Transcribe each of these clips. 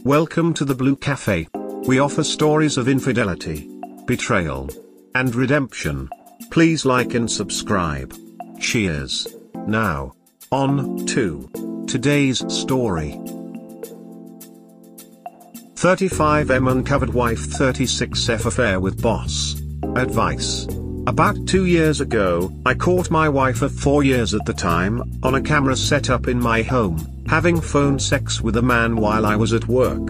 Welcome to the Blue Cafe. We offer stories of infidelity, betrayal, and redemption. Please like and subscribe. Cheers. Now, on to today's story. 35M uncovered wife 36F affair with boss. Advice. About 2 years ago, I caught my wife of 4 years at the time, on a camera set up in my home, having phone sex with a man while I was at work.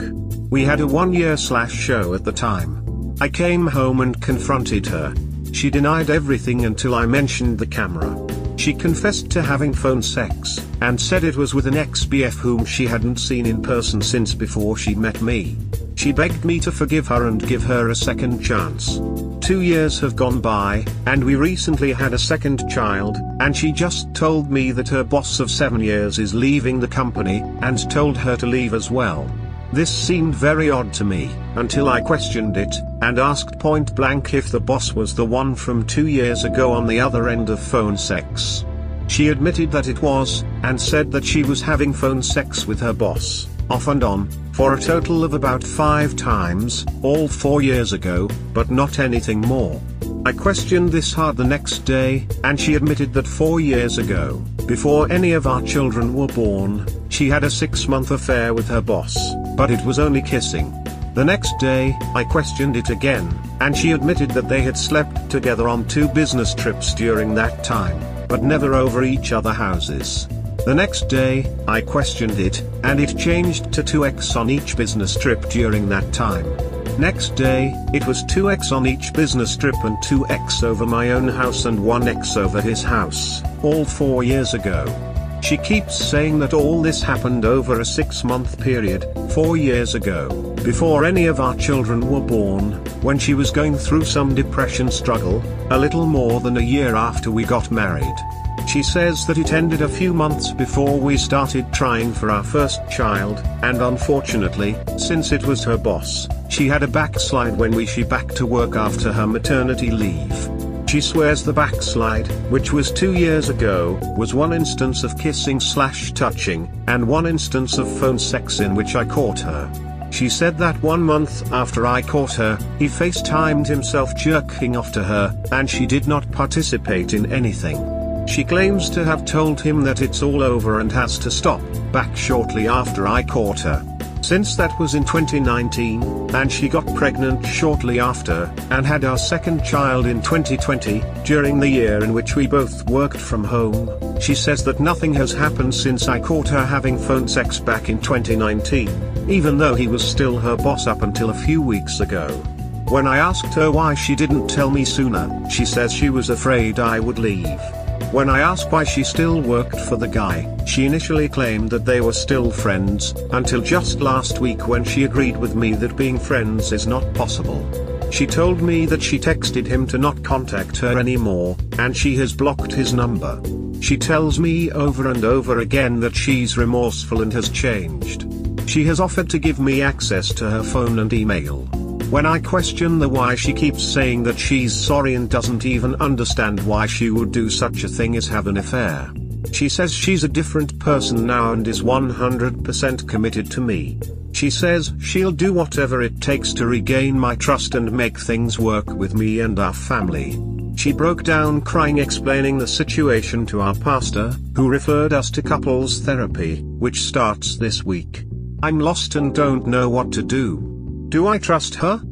We had a 1-year show at the time. I came home and confronted her. She denied everything until I mentioned the camera. She confessed to having phone sex, and said it was with an ex-BF whom she hadn't seen in person since before she met me. She begged me to forgive her and give her a second chance. 2 years have gone by, and we recently had a second child, and she just told me that her boss of 7 years is leaving the company, and told her to leave as well. This seemed very odd to me, until I questioned it, and asked point blank if the boss was the one from 2 years ago on the other end of phone sex. She admitted that it was, and said that she was having phone sex with her boss, off and on, for a total of about 5 times, all 4 years ago, but not anything more. I questioned this hard the next day, and she admitted that 4 years ago, before any of our children were born, she had a 6-month affair with her boss, but it was only kissing. The next day, I questioned it again, and she admitted that they had slept together on 2 business trips during that time, but never over each other houses. The next day, I questioned it, and it changed to 2x on each business trip during that time. Next day, it was 2x on each business trip and 2x over my own house and 1x over his house, all 4 years ago. She keeps saying that all this happened over a 6-month period, 4 years ago, before any of our children were born, when she was going through some depression struggle, a little more than a year after we got married. She says that it ended a few months before we started trying for our first child, and unfortunately, since it was her boss, she had a backslide when she back to work after her maternity leave. She swears the backslide, which was 2 years ago, was 1 instance of kissing/touching, and 1 instance of phone sex in which I caught her. She said that 1 month after I caught her, he FaceTimed himself jerking off to her, and she did not participate in anything. She claims to have told him that it's all over and has to stop, back shortly after I caught her. Since that was in 2019, and she got pregnant shortly after, and had our second child in 2020, during the year in which we both worked from home, she says that nothing has happened since I caught her having phone sex back in 2019, even though he was still her boss up until a few weeks ago. When I asked her why she didn't tell me sooner, she says she was afraid I would leave. When I asked why she still worked for the guy, she initially claimed that they were still friends, until just last week when she agreed with me that being friends is not possible. She told me that she texted him to not contact her anymore, and she has blocked his number. She tells me over and over again that she's remorseful and has changed. She has offered to give me access to her phone and email. When I question the why, she keeps saying that she's sorry and doesn't even understand why she would do such a thing as have an affair. She says she's a different person now and is 100% committed to me. She says she'll do whatever it takes to regain my trust and make things work with me and our family. She broke down crying, explaining the situation to our pastor, who referred us to couples therapy, which starts this week. I'm lost and don't know what to do. Do I trust her?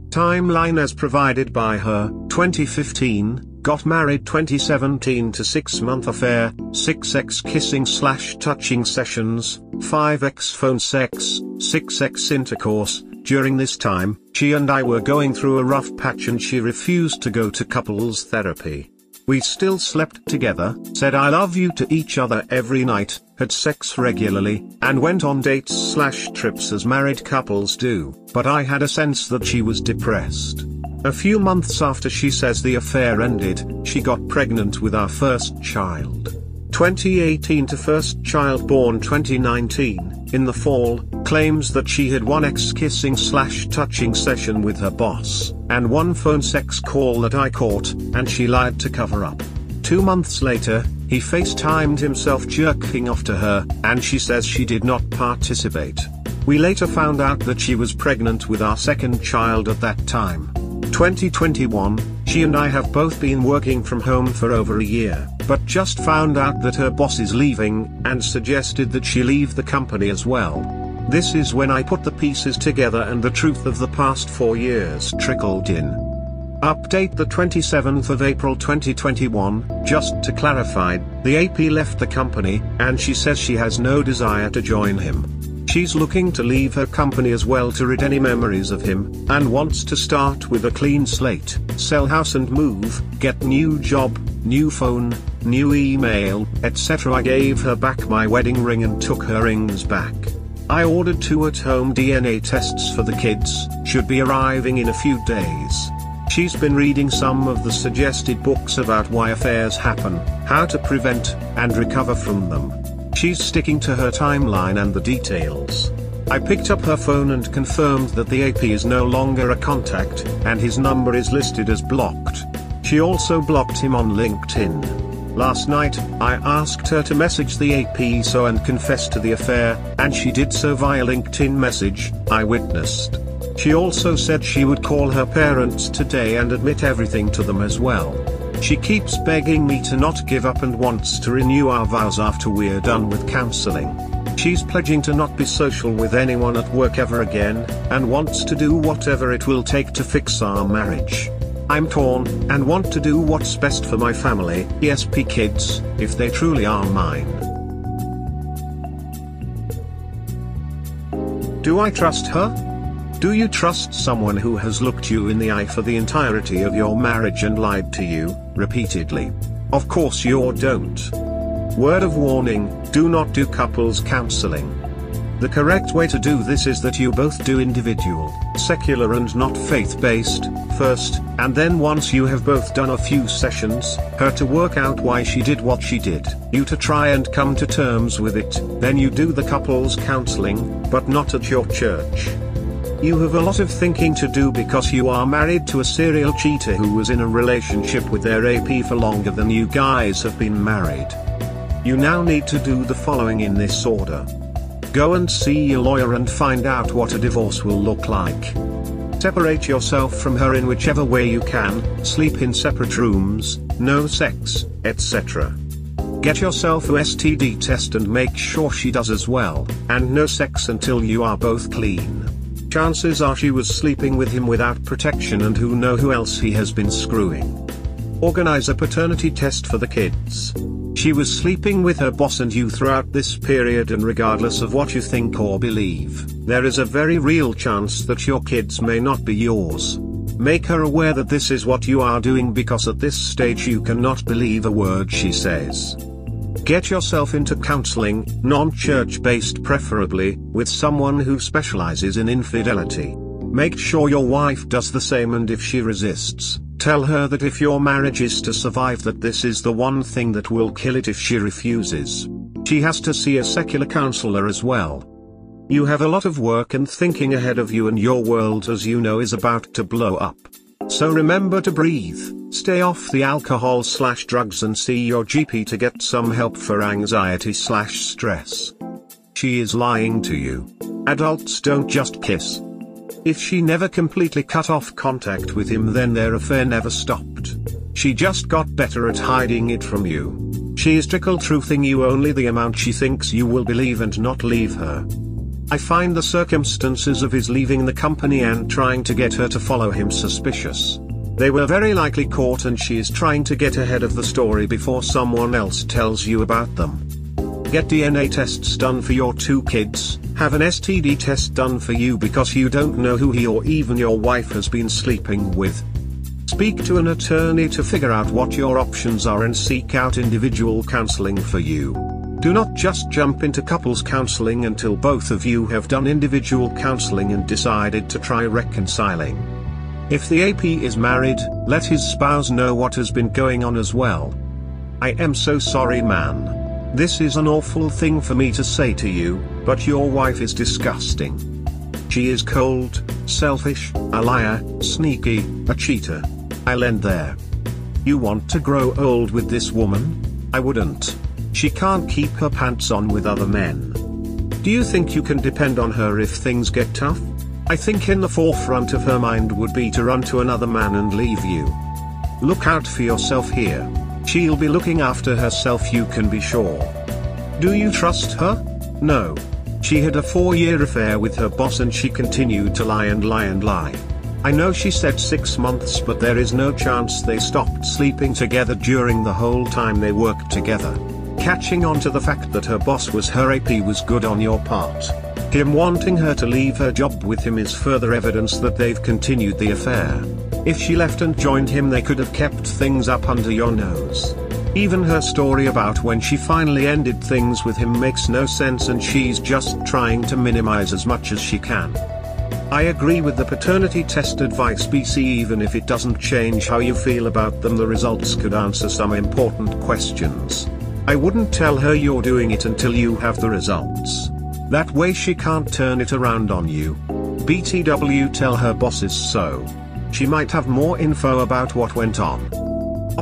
Timeline as provided by her: 2015, got married 2017 to 6-month affair, 6x kissing/touching sessions, 5x phone sex, 6x intercourse. During this time, she and I were going through a rough patch and she refused to go to couples therapy. We still slept together, said I love you to each other every night, had sex regularly, and went on dates/trips as married couples do, but I had a sense that she was depressed. A few months after she says the affair ended, she got pregnant with our first child. 2018 to first child born 2019, in the fall, claims that she had 1x kissing/touching session with her boss, and 1 phone sex call that I caught, and she lied to cover up. 2 months later, he FaceTimed himself jerking off to her, and she says she did not participate. We later found out that she was pregnant with our second child at that time. 2021, she and I have both been working from home for over a year, but just found out that her boss is leaving, and suggested that she leave the company as well. This is when I put the pieces together and the truth of the past 4 years trickled in. Update the 27th of April 2021, just to clarify, the AP left the company, and she says she has no desire to join him. She's looking to leave her company as well to rid any memories of him, and wants to start with a clean slate, sell house and move, get new job, new phone, new email, etc. I gave her back my wedding ring and took her rings back. I ordered 2 at-home DNA tests for the kids, should be arriving in a few days. She's been reading some of the suggested books about why affairs happen, how to prevent and recover from them. She's sticking to her timeline and the details. I picked up her phone and confirmed that the AP is no longer a contact, and his number is listed as blocked. She also blocked him on LinkedIn. Last night, I asked her to message the AP and confess to the affair, and she did so via LinkedIn message, I witnessed. She also said she would call her parents today and admit everything to them as well. She keeps begging me to not give up and wants to renew our vows after we're done with counseling. She's pledging to not be social with anyone at work ever again, and wants to do whatever it will take to fix our marriage. I'm torn, and want to do what's best for my family, ESP kids, if they truly are mine. Do I trust her? Do you trust someone who has looked you in the eye for the entirety of your marriage and lied to you, repeatedly? Of course you don't. Word of warning, do not do couples counseling. The correct way to do this is that you both do individual, secular and not faith-based, first, and then once you have both done a few sessions, her to work out why she did what she did, you to try and come to terms with it, then you do the couples counseling, but not at your church. You have a lot of thinking to do because you are married to a serial cheater who was in a relationship with their AP for longer than you guys have been married. You now need to do the following in this order. Go and see a lawyer and find out what a divorce will look like. Separate yourself from her in whichever way you can, sleep in separate rooms, no sex, etc. Get yourself a STD test and make sure she does as well, and no sex until you are both clean. Chances are she was sleeping with him without protection, and who know who else he has been screwing. Organize a paternity test for the kids. She was sleeping with her boss and you throughout this period, and regardless of what you think or believe, there is a very real chance that your kids may not be yours. Make her aware that this is what you are doing, because at this stage you cannot believe a word she says. Get yourself into counseling, non-church based preferably, with someone who specializes in infidelity. Make sure your wife does the same, and if she resists, tell her that if your marriage is to survive, that this is the one thing that will kill it if she refuses. She has to see a secular counselor as well. You have a lot of work and thinking ahead of you, and your world, as you know, is about to blow up. So remember to breathe, stay off the alcohol/drugs, and see your GP to get some help for anxiety/stress. She is lying to you. Adults don't just kiss. If she never completely cut off contact with him, then their affair never stopped. She just got better at hiding it from you. She is trickle-truthing you only the amount she thinks you will believe and not leave her. I find the circumstances of his leaving the company and trying to get her to follow him suspicious. They were very likely caught, and she is trying to get ahead of the story before someone else tells you about them. Get DNA tests done for your 2 kids, have an STD test done for you because you don't know who he or even your wife has been sleeping with. Speak to an attorney to figure out what your options are, and seek out individual counseling for you. Do not just jump into couples counseling until both of you have done individual counseling and decided to try reconciling. If the AP is married, let his spouse know what has been going on as well. I am so sorry, man. This is an awful thing for me to say to you, but your wife is disgusting. She is cold, selfish, a liar, sneaky, a cheater. I'll end there. You want to grow old with this woman? I wouldn't. She can't keep her pants on with other men. Do you think you can depend on her if things get tough? I think in the forefront of her mind would be to run to another man and leave you. Look out for yourself here. She'll be looking after herself, you can be sure. Do you trust her? No. She had a 4-year affair with her boss and she continued to lie and lie and lie. I know she said 6 months, but there is no chance they stopped sleeping together during the whole time they worked together. Catching on to the fact that her boss was her AP was good on your part. Him wanting her to leave her job with him is further evidence that they've continued the affair. If she left and joined him, they could have kept things up under your nose. Even her story about when she finally ended things with him makes no sense, and she's just trying to minimize as much as she can. I agree with the paternity test advice BC. Even if it doesn't change how you feel about them, the results could answer some important questions. I wouldn't tell her you're doing it until you have the results. That way she can't turn it around on you. BTW, tell her bosses so. She might have more info about what went on.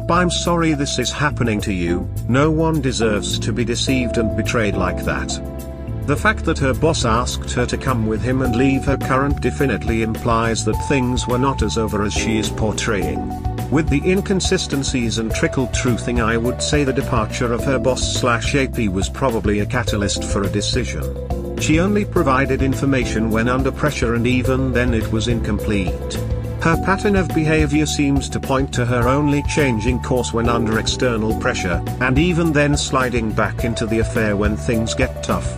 I'm sorry this is happening to you. No one deserves to be deceived and betrayed like that. The fact that her boss asked her to come with him and leave her current definitely implies that things were not as over as she is portraying. With the inconsistencies and trickle-truthing, I would say the departure of her boss/AP was probably a catalyst for a decision. She only provided information when under pressure, and even then it was incomplete. Her pattern of behavior seems to point to her only changing course when under external pressure, and even then sliding back into the affair when things get tough.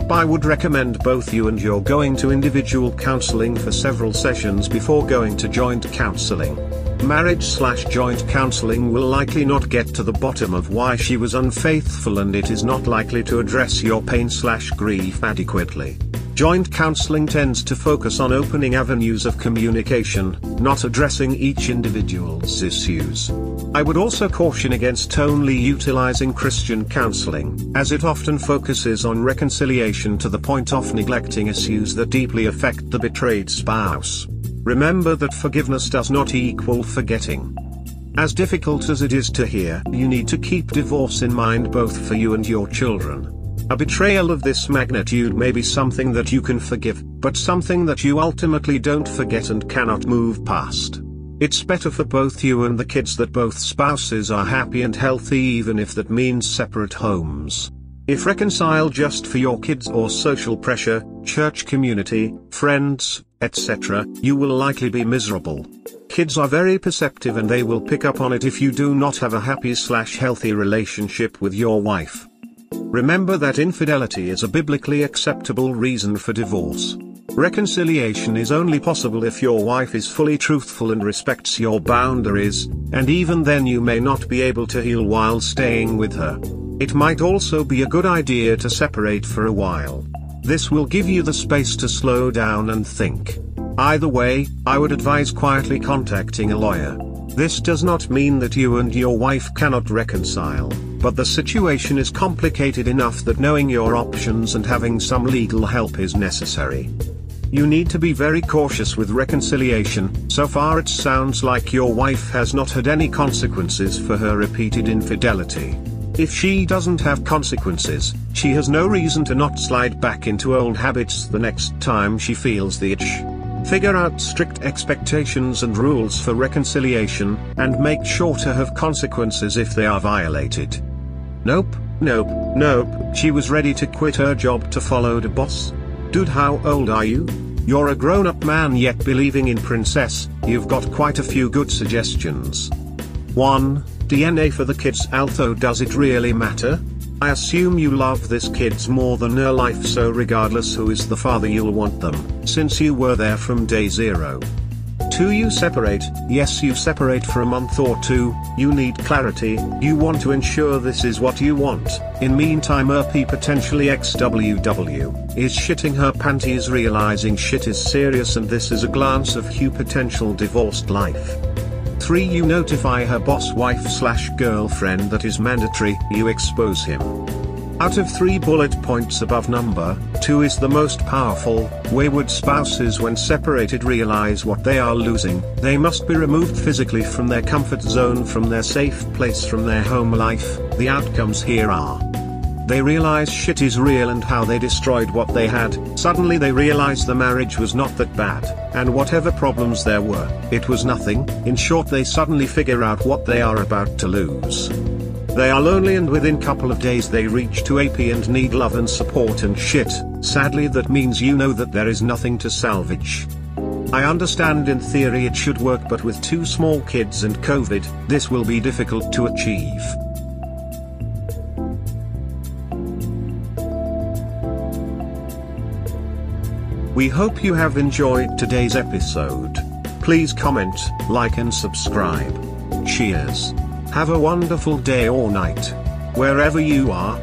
I would recommend both you and your going to individual counseling for several sessions before going to joint counseling. Marriage/joint counseling will likely not get to the bottom of why she was unfaithful, and it is not likely to address your pain/grief adequately. Joint counseling tends to focus on opening avenues of communication, not addressing each individual's issues. I would also caution against only utilizing Christian counseling, as it often focuses on reconciliation to the point of neglecting issues that deeply affect the betrayed spouse. Remember that forgiveness does not equal forgetting. As difficult as it is to hear, you need to keep divorce in mind both for you and your children. A betrayal of this magnitude may be something that you can forgive, but something that you ultimately don't forget and cannot move past. It's better for both you and the kids that both spouses are happy and healthy, even if that means separate homes. If reconcile just for your kids or social pressure, church community, friends, etc., you will likely be miserable. Kids are very perceptive and they will pick up on it if you do not have a happy/healthy relationship with your wife. Remember that infidelity is a biblically acceptable reason for divorce. Reconciliation is only possible if your wife is fully truthful and respects your boundaries, and even then you may not be able to heal while staying with her. It might also be a good idea to separate for a while. This will give you the space to slow down and think. Either way, I would advise quietly contacting a lawyer. This does not mean that you and your wife cannot reconcile, but the situation is complicated enough that knowing your options and having some legal help is necessary. You need to be very cautious with reconciliation. So far it sounds like your wife has not had any consequences for her repeated infidelity. If she doesn't have consequences, she has no reason to not slide back into old habits the next time she feels the itch. Figure out strict expectations and rules for reconciliation, and make sure to have consequences if they are violated. Nope, she was ready to quit her job to follow the boss. Dude, how old are you? You're a grown-up man yet believing in princess. You've got quite a few good suggestions. 1. DNA for the kids. Although does it really matter? I assume you love this kids more than her life, so regardless who is the father you'll want them, since you were there from day zero. 2. You separate. Yes, you separate for a month or two. You need clarity. You want to ensure this is what you want. In meantime, RP potentially XWW is shitting her panties, realizing shit is serious, and this is a glance of Hugh potential divorced life. 3. You notify her boss, wife/girlfriend that is mandatory. You expose him. Out of 3 bullet points above, number 2 is the most powerful. Wayward spouses when separated realize what they are losing. They must be removed physically from their comfort zone, from their safe place, from their home life. The outcomes here are: They realize shit is real and how they destroyed what they had. Suddenly they realize the marriage was not that bad, and whatever problems there were, it was nothing. In short, they suddenly figure out what they are about to lose. They are lonely, and within couple of days they reach to AP and need love and support and shit. Sadly, that means you know that there is nothing to salvage. I understand in theory it should work, but with 2 small kids and COVID, this will be difficult to achieve. We hope you have enjoyed today's episode. Please comment, like and subscribe. Cheers. Have a wonderful day or night, wherever you are.